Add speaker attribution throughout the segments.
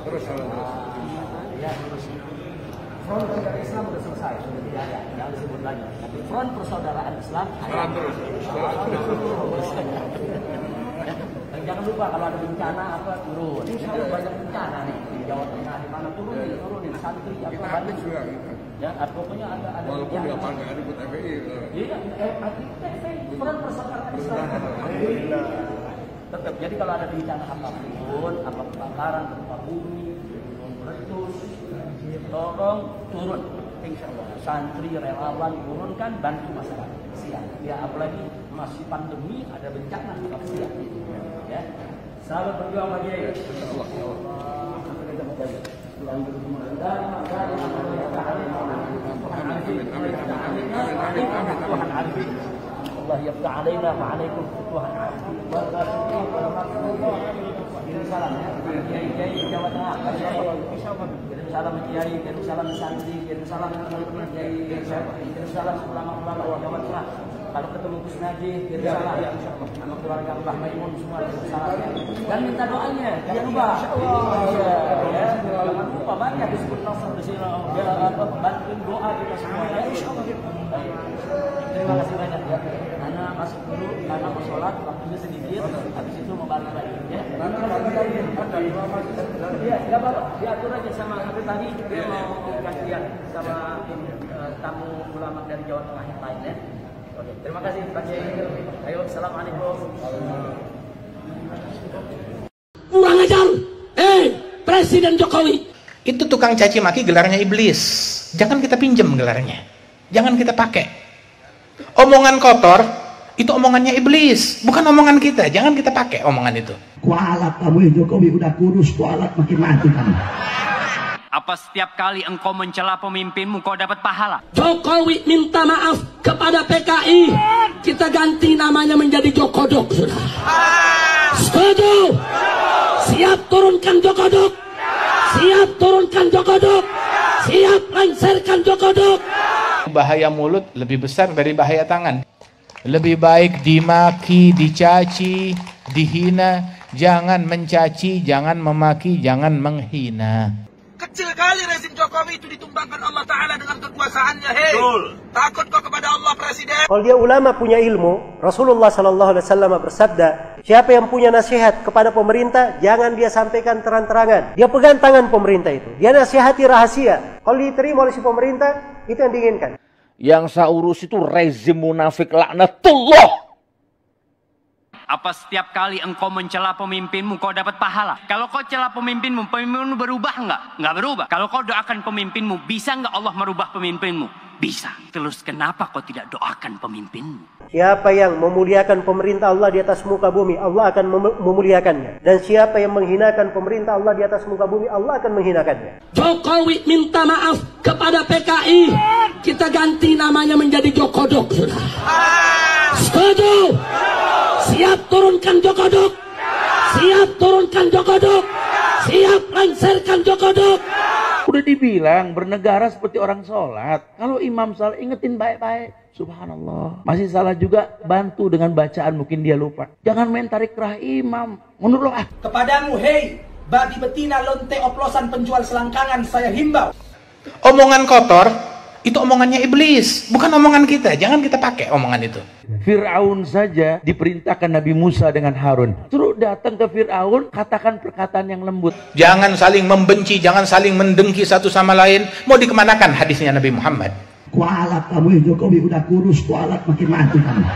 Speaker 1: Terus terus.
Speaker 2: Ya, terus. Front Pembela Islam sudah selesai, sudah tidak ada, jangan disebut lagi. Tapi front persaudaraan Islam
Speaker 1: Salam terus.
Speaker 2: Dan jangan lupa kalau ada bencana apa turun. Insya Allah banyak bencana nih di Jawa Tengah, di mana turunin santri apa banyak. Ya, pokoknya ada.
Speaker 1: Walaupun nggak pakai ada buat FPI.
Speaker 2: Iya, front persaudaraan Islam. Tetap. Jadi kalau ada bencana apapun, apa kebakaran, gempa bumi, meletus, tolong turun. Insya Allah santri relawan turunkan, bantu masyarakat. Siap. Ya, apalagi masih pandemi, ada bencana, tetap siap. Ya. Selamat berjuang bagi ya. Allah. Allah yafta alaina wa alaikum futuhan. Kirim salam ya. Kiai Jawa Tengah. Kirim salam Kiai, kirim salam santri, kirim salam teman-teman Kiai, kirim salam ulama-ulama Jawa Tengah. Kalau ketemu Gus Najib, kirim salam sama keluarga Mbah Maimun semua, kirim salam ya. Dan minta doanya, jangan lupa. Ya, jangan lupa banyak disebut nasr di sini. Ya, bantuin doa kita semua ya. Terima kasih banyak ya. Anak masuk dulu, anak mau sholat, waktunya sedikit, habis itu mau balik lagi ya. Iya, nggak apa-apa, diatur aja sama seperti tadi, dia mau gantian sama tamu ulama dari Jawa Tengah yang lain ya. Oke, terima kasih Pak Kiai. Ayo, assalamualaikum.
Speaker 3: Kurang ajar, Presiden Jokowi.
Speaker 4: Itu tukang caci maki gelarnya iblis. Jangan kita pinjam gelarnya. Jangan kita pakai. Omongan kotor itu omongannya iblis, bukan omongan kita. Jangan kita pakai omongan itu.
Speaker 3: Kualat kamu Jokowi udah kurus, kualat makin mati kamu.
Speaker 5: Apa setiap kali engkau mencela pemimpinmu kau dapat pahala?
Speaker 3: Jokowi minta maaf kepada PKI. Kita ganti namanya menjadi Jokodok sudah. Setuju? Siap turunkan Jokodok. Siap turunkan Jokodok. Siap lengserkan Jokodok.
Speaker 4: Bahaya mulut lebih besar dari bahaya tangan. Lebih baik dimaki, dicaci, dihina. Jangan mencaci, jangan memaki, jangan menghina.
Speaker 6: Kecil kali rezim Jokowi itu ditumbangkan Allah Ta'ala dengan kekuasaannya. Hei, takut kau kepada Allah Presiden?
Speaker 7: Kalau dia ulama punya ilmu, Rasulullah SAW bersabda, siapa yang punya nasihat kepada pemerintah, jangan dia sampaikan terang-terangan. Dia pegang tangan pemerintah itu. Dia nasihati rahasia. Kalau diterima oleh si pemerintah, itu yang diinginkan.
Speaker 8: Yang saya urus itu rezim munafik laknatullah.
Speaker 5: Apa setiap kali engkau mencela pemimpinmu kau dapat pahala? Kalau kau cela pemimpinmu berubah enggak? Enggak berubah. Kalau kau doakan pemimpinmu, bisa enggak Allah merubah pemimpinmu? Bisa. Terus kenapa kau tidak doakan pemimpinmu?
Speaker 7: Siapa yang memuliakan pemerintah Allah di atas muka bumi, Allah akan memuliakannya. Dan siapa yang menghinakan pemerintah Allah di atas muka bumi, Allah akan menghinakannya.
Speaker 3: Jokowi minta maaf kepada PKI. Kita ganti namanya menjadi Jokodok sudah. Setuju? Siap turunkan Jokodok. Siap turunkan Jokodok. Siap lengserkan Jokodok.
Speaker 8: Udah dibilang bernegara seperti orang sholat. Kalau imam salah ingetin baik-baik. Subhanallah. Masih salah juga, bantu dengan bacaan, mungkin dia lupa. Jangan main tarik kerah imam. Mundur lo ah.
Speaker 6: Kepadamu, hei, babi betina lonte oplosan penjual selangkangan, saya himbau.
Speaker 4: Omongan kotor itu omongannya iblis, bukan omongan kita. Jangan kita pakai omongan itu.
Speaker 8: Fir'aun saja diperintahkan Nabi Musa dengan Harun. Terus datang ke Fir'aun, katakan perkataan yang lembut.
Speaker 4: Jangan saling membenci, jangan saling mendengki satu sama lain. Mau dikemanakan hadisnya Nabi Muhammad?
Speaker 3: Kualat kamu Jokowi udah kurus, kualat makin mati kamu.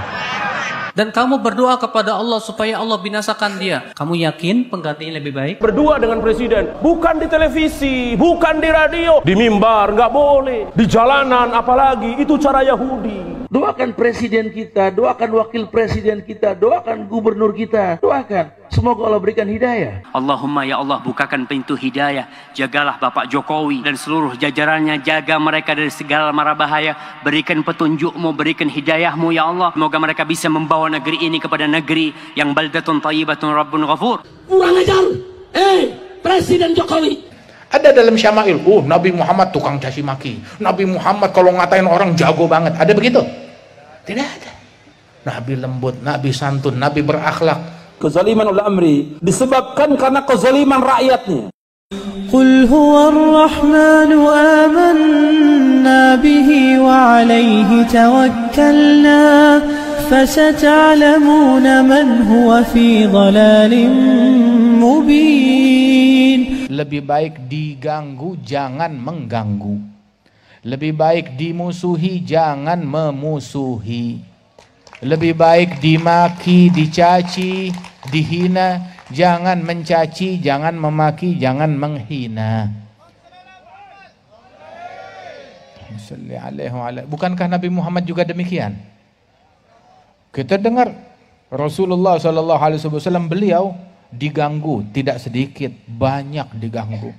Speaker 9: Dan kamu berdoa kepada Allah supaya Allah binasakan dia. Kamu yakin penggantinya lebih baik?
Speaker 10: Berdua dengan presiden, bukan di televisi, bukan di radio, di mimbar nggak boleh, di jalanan apalagi, itu cara Yahudi.
Speaker 8: Doakan presiden kita, doakan wakil presiden kita, doakan gubernur kita, doakan. Semoga Allah berikan hidayah.
Speaker 5: Allahumma ya Allah, bukakan pintu hidayah. Jagalah Bapak Jokowi dan seluruh jajarannya. Jaga mereka dari segala mara bahaya. Berikan petunjukmu, berikan hidayahmu ya Allah. Semoga mereka bisa membawa negeri ini kepada negeri yang baldatun thayyibatun rabbun ghafur.
Speaker 3: Kurang ajar, Presiden Jokowi.
Speaker 4: Ada dalam Syama'il, Nabi Muhammad tukang caci maki. Nabi Muhammad kalau ngatain orang jago banget. Ada begitu? Tidak ada. Nabi lembut, Nabi santun, Nabi berakhlak.
Speaker 10: Kezaliman ul amri disebabkan karena kezaliman rakyatnya.
Speaker 11: قل هو الرحمن آمنا به وعليه توكلنا فستعلمون من هو في ضلال مبين.
Speaker 4: Lebih baik diganggu, jangan mengganggu. Lebih baik dimusuhi, jangan memusuhi. Lebih baik dimaki, dicaci, dihina, jangan mencaci, jangan memaki, jangan menghina. Bukankah Nabi Muhammad juga demikian? Kita dengar Rasulullah SAW beliau diganggu, tidak sedikit, banyak diganggu.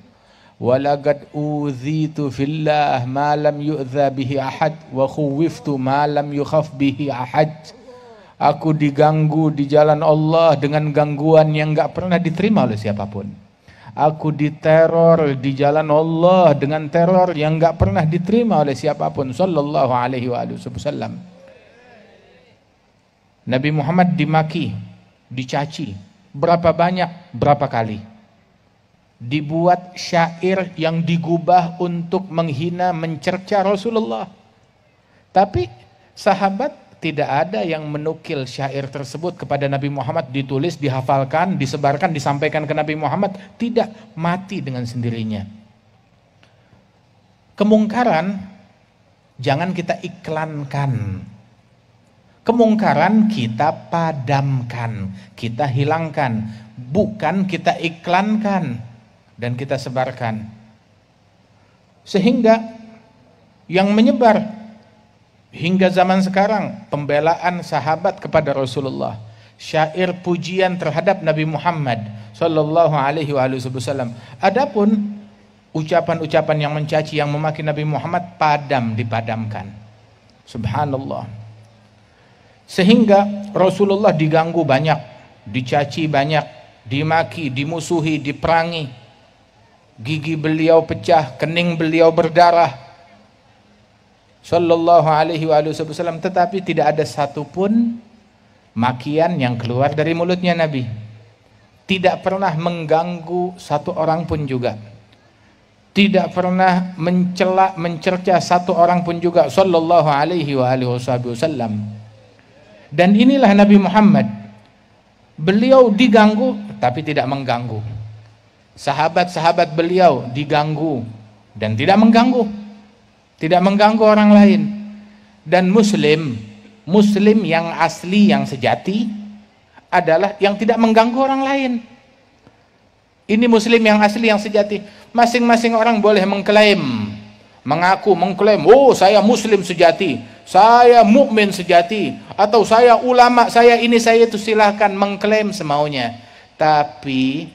Speaker 4: Walaqad uzitu fillah ma lam yu'dza bihi ahad wa khuwiftu ma lam yukhaf bihi ahad. Aku diganggu di jalan Allah dengan gangguan yang enggak pernah diterima oleh siapapun. Aku diteror di jalan Allah dengan teror yang enggak pernah diterima oleh siapapun. Sallallahu alaihi wasallam. Nabi Muhammad dimaki, dicaci. Berapa banyak, berapa kali? Dibuat syair yang digubah untuk menghina, mencerca Rasulullah. Tapi sahabat tidak ada yang menukil syair tersebut kepada Nabi Muhammad, ditulis, dihafalkan, disebarkan, disampaikan ke Nabi Muhammad. Tidak, mati dengan sendirinya. Kemungkaran jangan kita iklankan. Kemungkaran kita padamkan, kita hilangkan, bukan kita iklankan dan kita sebarkan. Sehingga yang menyebar hingga zaman sekarang pembelaan sahabat kepada Rasulullah, syair pujian terhadap Nabi Muhammad sallallahu alaihi wasallam. Adapun ucapan-ucapan yang mencaci, yang memaki Nabi Muhammad dipadamkan. Subhanallah. Sehingga Rasulullah diganggu banyak, dicaci banyak, dimaki, dimusuhi, diperangi. Gigi beliau pecah, kening beliau berdarah. Sallallahu alaihi wasallam, tetapi tidak ada satupun makian yang keluar dari mulutnya Nabi. Tidak pernah mengganggu satu orang pun juga. Tidak pernah mencela, mencerca satu orang pun juga. Sallallahu alaihi wasallam. Dan inilah Nabi Muhammad. Beliau diganggu tapi tidak mengganggu. Sahabat-sahabat beliau diganggu dan tidak mengganggu. Tidak mengganggu orang lain. Dan muslim yang asli, yang sejati adalah yang tidak mengganggu orang lain. Ini muslim yang asli, yang sejati. Masing-masing orang boleh mengklaim, mengklaim, oh saya muslim sejati, saya mukmin sejati, atau saya ulama, saya ini, saya itu, silahkan mengklaim semaunya. Tapi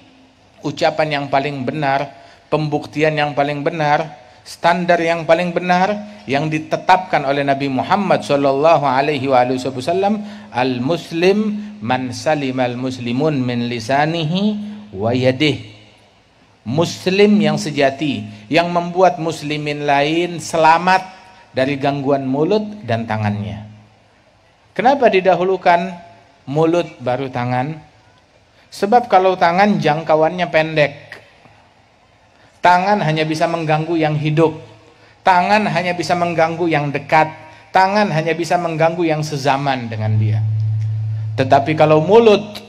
Speaker 4: ucapan yang paling benar, pembuktian yang paling benar, standar yang paling benar yang ditetapkan oleh Nabi Muhammad sallallahu alaihi wasallam, al-muslim man salimal muslimun min lisanihi wa yadihi. Muslim yang sejati yang membuat muslimin lain selamat dari gangguan mulut dan tangannya. Kenapa didahulukan mulut baru tangan? Sebab kalau tangan jangkauannya pendek. Tangan hanya bisa mengganggu yang hidup. Tangan hanya bisa mengganggu yang dekat. Tangan hanya bisa mengganggu yang sezaman dengan dia. Tetapi kalau mulut,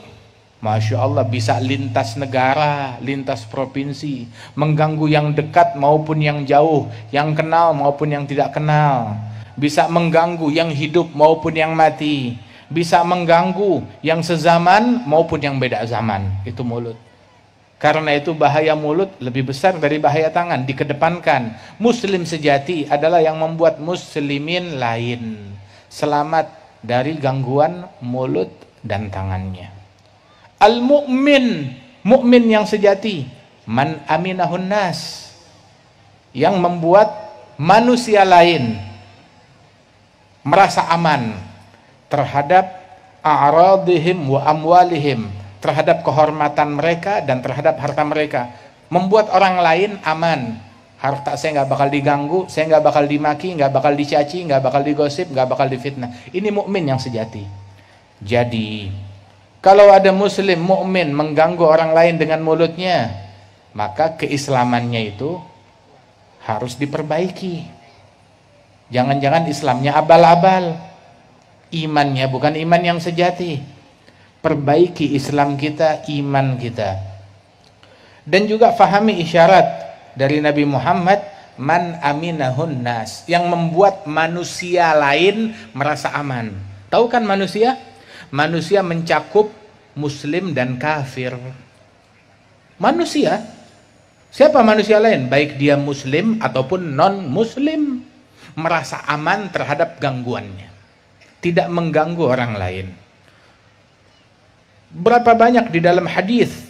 Speaker 4: Masya Allah, bisa lintas negara, lintas provinsi, mengganggu yang dekat maupun yang jauh, yang kenal maupun yang tidak kenal. Bisa mengganggu yang hidup maupun yang mati. Bisa mengganggu yang sezaman maupun yang beda zaman. Itu mulut. Karena itu bahaya mulut lebih besar dari bahaya tangan. Dikedepankan. Muslim sejati adalah yang membuat muslimin lain selamat dari gangguan mulut dan tangannya. Al-mu'min, mukmin yang sejati, man aminahun nas, yang membuat manusia lain merasa aman terhadap a'radihim wa amwalihim, terhadap kehormatan mereka dan terhadap harta mereka. Membuat orang lain aman. Harta saya nggak bakal diganggu, saya nggak bakal dimaki, nggak bakal dicaci, nggak bakal digosip, nggak bakal difitnah. Ini mukmin yang sejati. Jadi kalau ada muslim mukmin mengganggu orang lain dengan mulutnya, maka keislamannya itu harus diperbaiki. Jangan-jangan Islamnya abal-abal, imannya bukan iman yang sejati. Perbaiki Islam kita, iman kita. Dan juga fahami isyarat dari Nabi Muhammad, man aminahun nas, yang membuat manusia lain merasa aman. Tahu kan manusia? Manusia mencakup muslim dan kafir. Manusia, siapa manusia lain? Baik dia muslim ataupun non-muslim, merasa aman terhadap gangguannya, tidak mengganggu orang lain. Berapa banyak di dalam hadis